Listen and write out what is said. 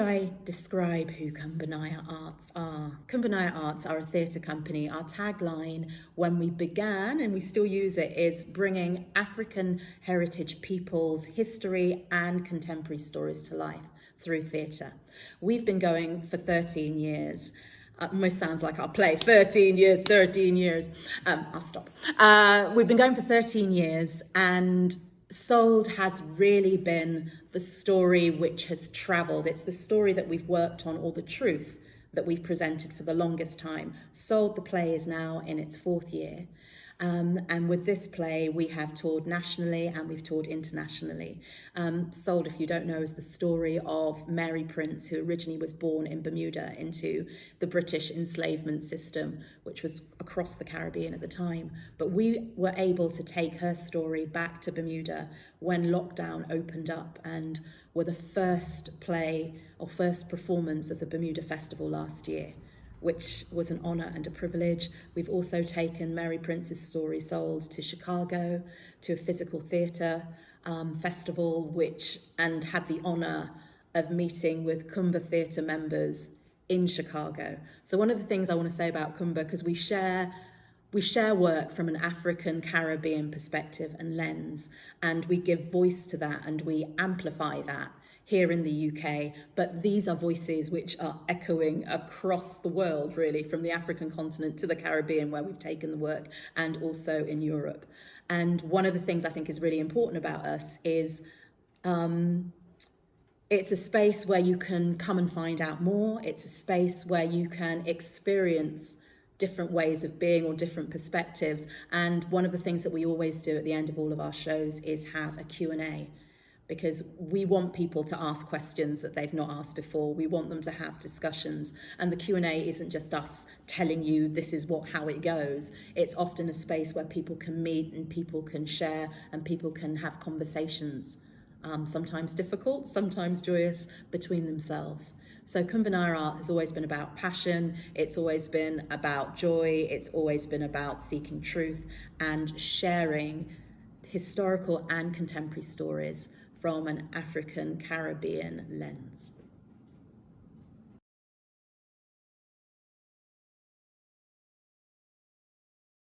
I describe who Kuumba Arts are? Kuumba Arts are a theatre company. Our tagline when we began, and we still use it, is bringing African heritage peoples' history and contemporary stories to life through theatre. We've been going for 13 years. Almost sounds like our play, 13 years. I'll stop. We've been going for 13 years, and Sold has really been the story which has travelled. It's the story that we've worked on, or the truth that we've presented for the longest time. Sold, the play, is now in its 4th year. And with this play, we have toured nationally and we've toured internationally. Sold, if you don't know, is the story of Mary Prince, who originally was born in Bermuda into the British enslavement system, which was across the Caribbean at the time. But we were able to take her story back to Bermuda when lockdown opened up, and were the first play or first performance of the Bermuda Festival last year, which was an honour and a privilege. We've also taken Mary Prince's story, Sold, to Chicago, to a physical theatre festival, and had the honour of meeting with Kuumba theatre members in Chicago. So one of the things I want to say about Kuumba, because we share work from an African Caribbean perspective and lens, and we give voice to that and we amplify that here in the UK, but these are voices which are echoing across the world, really, from the African continent to the Caribbean, where we've taken the work, and also in Europe. And one of the things I think is really important about us is it's a space where you can come and find out more. It's a space where you can experience different ways of being or different perspectives. And one of the things that we always do at the end of all of our shows is have a Q&A, because we want people to ask questions that they've not asked before. We want them to have discussions. And the Q&A isn't just us telling you this is how it goes. It's often a space where people can meet and people can share and people can have conversations, sometimes difficult, sometimes joyous, between themselves. So Kuumba Art has always been about passion. It's always been about joy. It's always been about seeking truth and sharing historical and contemporary stories from an African Caribbean lens.